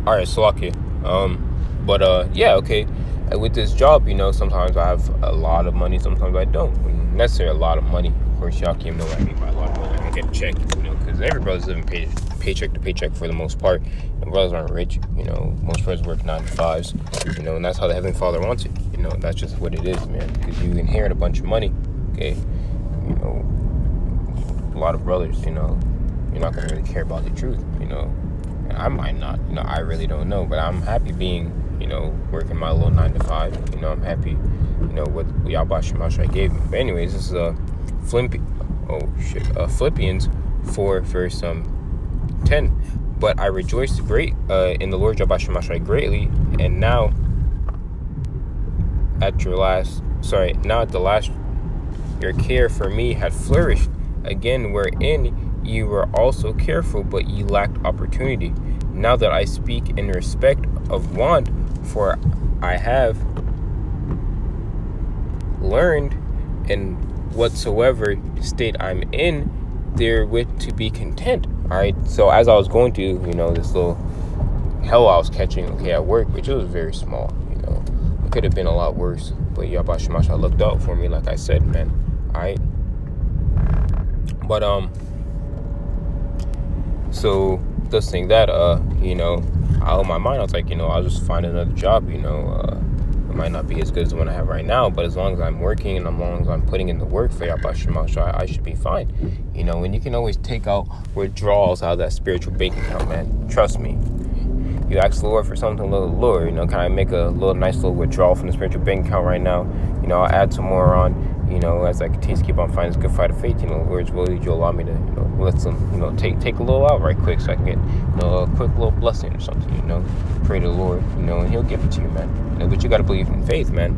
All right, Slovakia. Yeah, okay. With this job, sometimes I have a lot of money, sometimes I don't. Necessarily a lot of money. Of course, y'all can't know what I mean by a lot of money. I get a check, because every brother's living paycheck to paycheck for the most part. And brothers aren't rich, most brothers work 9 to 5s, and that's how the Heavenly Father wants it. That's just what it is, man. Because you inherit a bunch of money, okay? A lot of brothers, you're not going to really care about the truth, And I might not, I really don't know. But I'm happy being, working my little 9 to 5. I'm happy, what Yahawashi gave me. But anyways, this is Philippians 4 verse 10. But I rejoiced in the Lord Yahawashi greatly, and now at the last your care for me had flourished again, wherein you were also careful, but ye lacked opportunity. Now that I speak in respect of want, for I have learned in whatsoever state I'm in, therewith to be content. All right. So as I was going through, this little hell I was catching, at work, which was very small, it could have been a lot worse. But Yahawashi looked out for me, like I said, man. All right. But so just think that out of my mind, I was like, I'll just find another job. It might not be as good as the one I have right now, but as long as I'm working and as long as I'm putting in the work for Yahawashi, I should be fine. And you can always take out withdrawals out of that spiritual bank account, man. Trust me. You ask the Lord for something, Lord, can I make a little nice little withdrawal from the spiritual bank account right now? I'll add some more on, as I continue to keep on fighting this good fight of faith. Lord's will, you allow me to, let some, take a little out right quick so I can get, a quick little blessing or something, pray to the Lord, and he'll give it to you, man. But you got to believe in faith, man.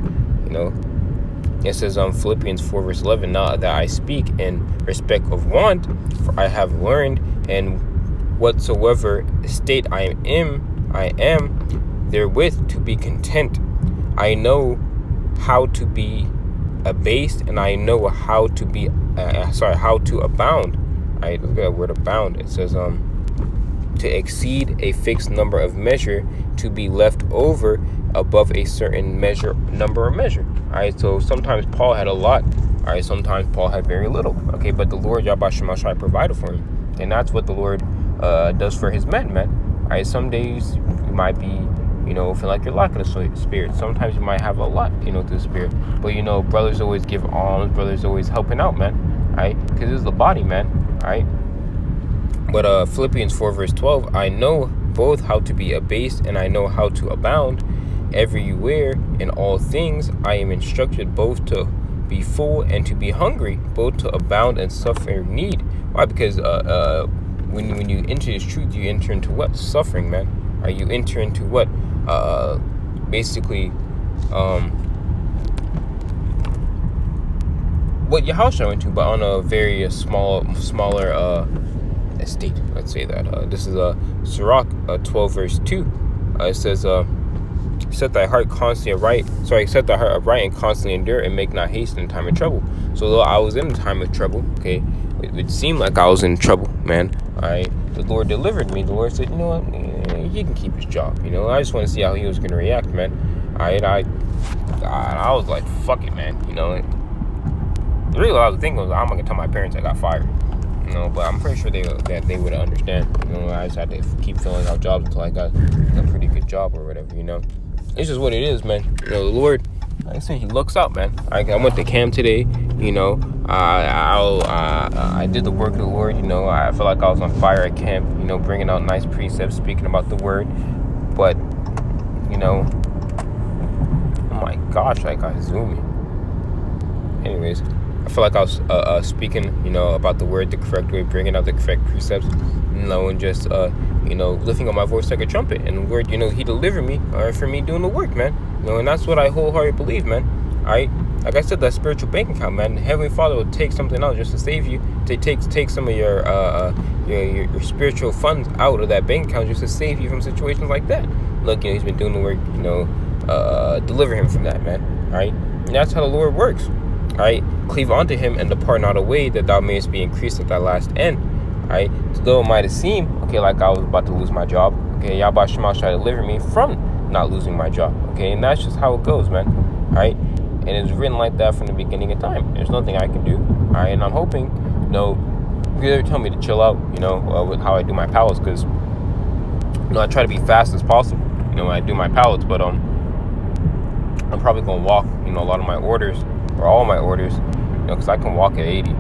It says Philippians 4 verse 11, now that I speak in respect of want, for I have learned in whatsoever state I am therewith to be content. I know how to be abased, and I know how to be how to abound. I look at that word abound. It says to exceed a fixed number of measure, to be left over above a certain number of measure. All right, so sometimes Paul had a lot. All right, sometimes Paul had very little. Okay, but the Lord Yahawashi provided for him, and that's what the Lord does for his men, man. All right, some days you might be, feel like you're lacking the spirit. Sometimes you might have a lot, to the spirit. But brothers always give alms. Brothers always helping out, man. All right, because it's the body, man. All right. But Philippians 4 verse 12, I know both how to be abased and I know how to abound. Everywhere in all things I am instructed both to be full and to be hungry, both to abound and suffer need. Why? Because when you enter this truth, you enter into what? Suffering, man. Or you enter into what? Basically, what Yahawashi went to, but on a very smaller estate. Let's say that. This is Sirach 12 verse 2. It says, set thy heart upright and constantly endure, and make not haste in time of trouble. So though I was in a time of trouble, okay, it seemed like I was in trouble, man. Alright, the Lord delivered me. The Lord said, you know what, he can keep his job. I just want to see how he was going to react, man. Alright, I was like, fuck it, man. Really, what I was thinking was, I'm gonna tell my parents I got fired. But I'm pretty sure that they would understand. I just had to keep filling out jobs until I got a pretty good job or whatever. It's just what it is, man. The Lord, like I said, he looks out, man. I went to camp today. I did the work of the Lord. I feel like I was on fire at camp. Bringing out nice precepts, speaking about the word. But oh my gosh, I got zooming. Anyways, I feel like I was speaking, about the word the correct way, bringing out the correct precepts, and just, lifting up my voice like a trumpet. And the word, he delivered me for me doing the work, man. And that's what I wholeheartedly believe, man. All right. Like I said, that spiritual bank account, man. The Heavenly Father will take something out just to save you. Take some of your spiritual funds out of that bank account just to save you from situations like that. Look, he's been doing the work, deliver him from that, man. All right. And that's how the Lord works. All right, cleave unto him and depart not away, that thou mayest be increased at thy last end. All right, so though it might have seemed, okay, like I was about to lose my job, Okay, Yahawashi shall deliver me from not losing my job. Okay, and that's just how it goes, man. All right, and it's written like that from the beginning of time. There's nothing I can do. All right, and I'm hoping, they tell me to chill out, with how I do my pallets, because I try to be fast as possible, when I do my pallets, but I'm probably gonna walk, a lot of my orders or all my orders, because I can walk at 80,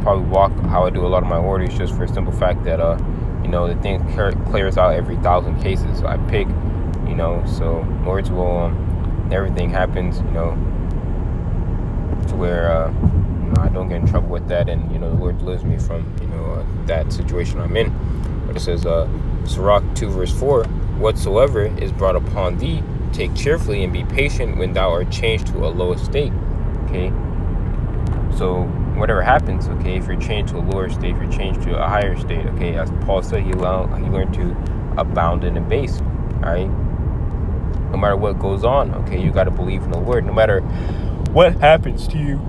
probably walk how I do a lot of my orders, just for a simple fact that the thing clears out every 1,000 cases. So I pick, so orders will everything happens, to where I don't get in trouble with that, and the Lord delivers me from that situation I'm in. But it says Sirach 2 verse 4, whatsoever is brought upon thee, take cheerfully and be patient when thou art changed to a low estate. Okay, so whatever happens, okay, if you're changed to a lower state, if you're changed to a higher state, okay, as Paul said, he learned to abound in the base. All right, no matter what goes on, okay, you got to believe in the Lord. No matter what happens to you,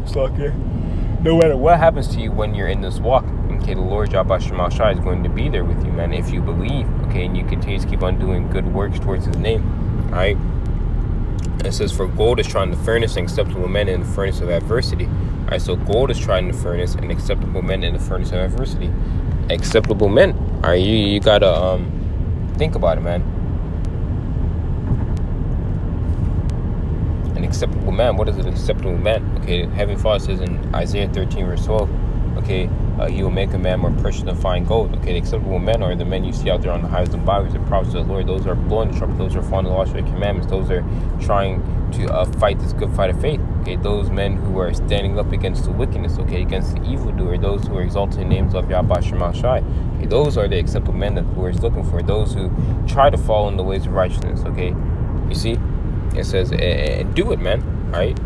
no matter what happens to you when you're in this walk, okay, the Lord Yahawashi is going to be there with you, man, if you believe, okay, and you continue to keep on doing good works towards his name. All right, it says, for gold is trying to furnace and acceptable men in the furnace of adversity. All right, so gold is trying to furnace and acceptable men in the furnace of adversity. Acceptable men. All right, you gotta think about it, man. An acceptable man. What is an acceptable man? Okay, Heavenly Father says in Isaiah 13 verse 12, okay, he will make a man more precious than fine gold. Okay, the acceptable men are the men you see out there on the highways and byways, the prophets of the Lord. Those are blowing the trumpet. Those are following the laws of the commandments. Those are trying to fight this good fight of faith. Okay, those men who are standing up against the wickedness, okay, against the evildoer, those who are exalting the names of Yahawashi. Okay, those are the acceptable men that the Lord is looking for. Those who try to follow in the ways of righteousness. Okay, you see, it says, and do it, man. All right,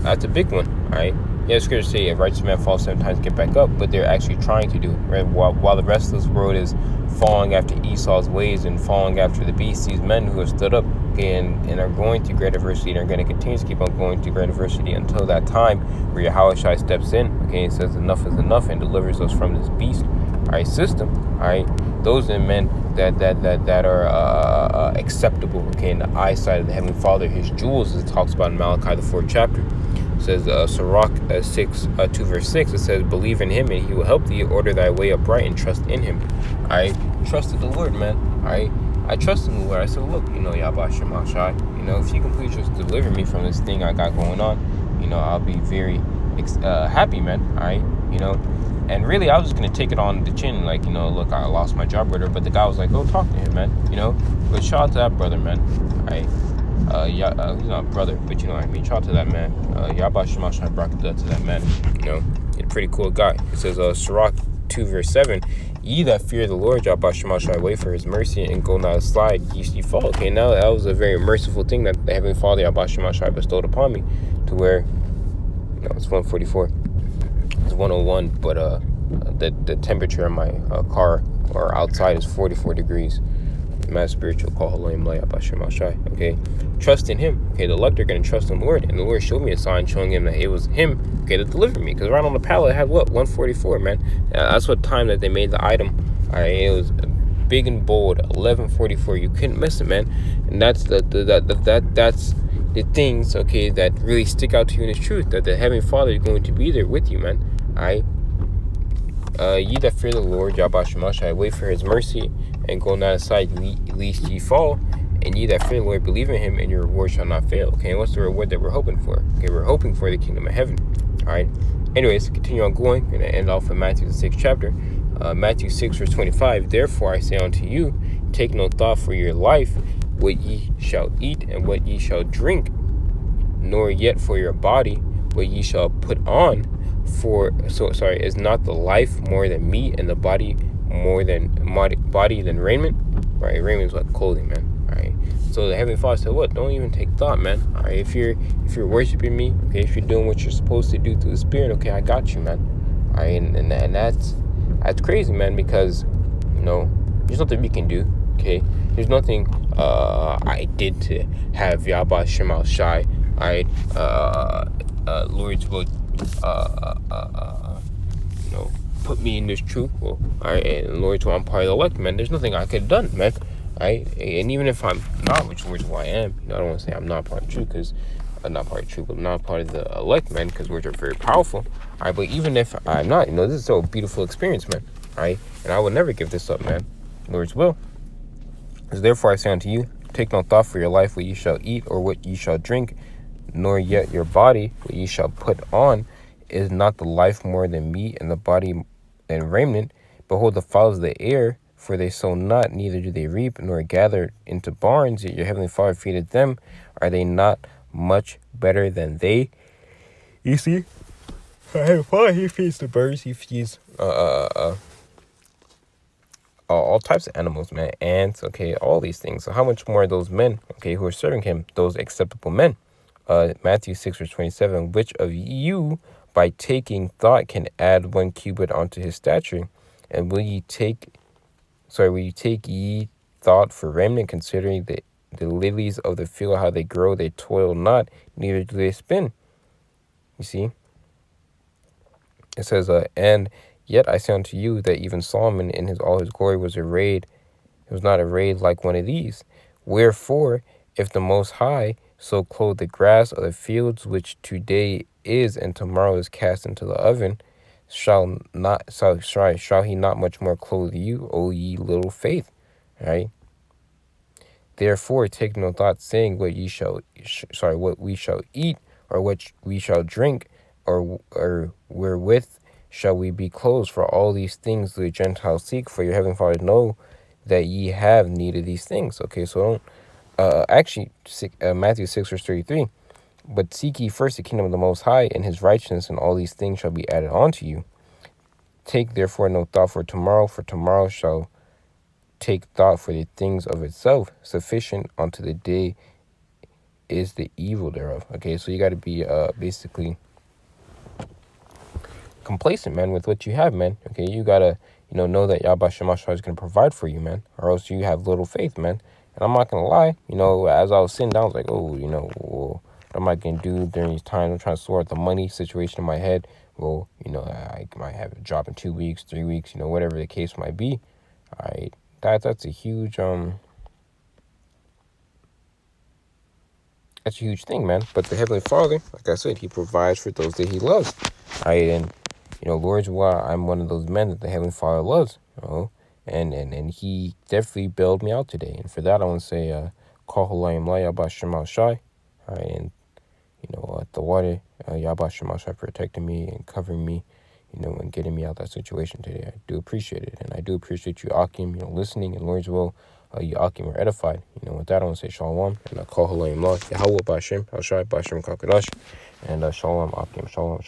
that's a big one. All right. Yeah, scripture say a righteous man falls 7 times, get back up, but they're actually trying to do it, right? While the rest of this world is falling after Esau's ways and falling after the beast, these men who have stood up, okay, and are going through great adversity and are going to continue to keep on going through great adversity until that time where Yahawashi steps in, okay, and says enough is enough and delivers us from this beast, all right, system, all right? Those are men that are acceptable, okay, in the eyesight of the Heavenly Father, his jewels, as it talks about in Malachi, the 4th chapter. It says Sirach 2 verse 6, it says, believe in him and he will help thee, order thy way upright and trust in him. I trusted the Lord, man. I trust in the Lord. I said, look, Yahawashi, if you can please just deliver me from this thing I got going on, I'll be very happy, man. All right, and really I was just gonna take it on the chin, like, look, I lost my job, brother, but the guy was like, go talk to him, man. But shout out to that brother, man. All right. He's not a brother, but you know what I mean. Shout out to that man. Yahawashi brought that to that man. He's a pretty cool guy. It says, Sirach 2 verse 7, ye that fear the Lord, Yahawashi, wait for his mercy and go not aside, ye fall. Okay, now that was a very merciful thing that the Heavenly Father, Yahawashi, bestowed upon me, to where, it's 144. It's 101, but the temperature in my car or outside is 44 degrees. My spiritual call, okay, trust in him. Okay, the elect are going to trust in the Lord, and the Lord showed me a sign showing him that it was him, okay, that delivered me, because right on the pallet it had 144, man. That's what time that they made the item. All right, it was big and bold, 1144. You couldn't miss it, man. And that's that's the things, okay, that really stick out to you in His truth, that the Heavenly Father is going to be there with you, man. All right. Ye that fear the Lord, Yahawashi, wait for his mercy, and go not aside, lest ye fall. And ye that fear the Lord, believe in him, and your reward shall not fail. Okay, and what's the reward that we're hoping for? Okay, we're hoping for the kingdom of heaven. All right. Anyways, continue on going. I'm going to end off in Matthew, the 6th chapter. Matthew 6, verse 25. Therefore I say unto you, take no thought for your life, what ye shall eat, and what ye shall drink, nor yet for your body, what ye shall put on. Is not the life more than meat, and the body more than raiment? Right, raiment is like clothing, man. All right. So the Heavenly Father said, "What? Don't even take thought, man. All right. If you're worshiping me, okay, if you're doing what you're supposed to do through the Spirit, okay, I got you, man. All right. And that's crazy, man, because there's nothing we can do. Okay, there's nothing I did to have Yahawashi. All right. Lord's will put me in this truth. Well, all right, and Lord, so I'm part of the elect, man. There's nothing I could have done, man. All right, and even if I'm not, which who I am, I don't want to say I'm not part of the truth, because I'm not part of the truth, but I'm not part of the elect, man, because words are very powerful. All right, but even if I'm not, this is still a beautiful experience, man. All right, and I will never give this up, man. Lord's will. As therefore I say unto you, take no thought for your life, what ye shall eat, or what ye shall drink, nor yet your body, what ye shall put on. Is not the life more than meat, and the body than raiment? Behold the fowls of the air, for they sow not, neither do they reap, nor gather into barns, yet your heavenly Father feedeth them. Are they not much better than they? You see, our heavenly Father, he feeds the birds, he feeds all types of animals, man, ants, okay, all these things. So how much more those men, okay, who are serving him, those acceptable men? Matthew 6 verse 27, which of you by taking thought can add 1 cubit unto his stature? And will you take ye thought for raiment, considering the lilies of the field, how they grow, they toil not, neither do they spin. You see, it says, and yet I say unto you that even Solomon in all his glory was not arrayed like one of these. Wherefore, if the Most High so clothe the grass of the fields, which today is and tomorrow is cast into the oven, shall he not much more clothe you, O ye little faith? Right? Therefore, take no thought, saying what we shall eat, or what we shall drink, or wherewith shall we be clothed? For all these things the Gentiles seek, for your heavenly Father know that ye have need of these things. Okay, so Matthew 6 verse 33. But seek ye first the kingdom of the Most High and his righteousness, and all these things shall be added unto you. Take therefore no thought for tomorrow shall take thought for the things of itself. Sufficient unto the day is the evil thereof. Okay, so you got to be basically complacent, man, with what you have, man. Okay, you got to, know that Yahawashi is going to provide for you, man, or else you have little faith, man. And I'm not going to lie, as I was sitting down, I was like, oh, well, what am I going to do during these times? I'm trying to sort out the money situation in my head. Well, I might have a job in 2 weeks, 3 weeks, whatever the case might be. All right, that's a huge that's a huge thing, man. But the Heavenly Father, like I said, he provides for those that he loves. All right, and Lord's why I'm one of those men that the Heavenly Father loves. And he definitely bailed me out today. And for that, I want to say, call Halayim Laya Bashim Shai. All right, and the water, Yahawashi Shai protecting me and covering me, and getting me out of that situation today. I do appreciate it, and I do appreciate you, Akim, listening, and Lord's will, you Akim are edified. With that, I want to say Shalom, and I call Halayim Laya Yahawah Bashim Shai Bashim QADASH, and Shalom Akim, Shalom.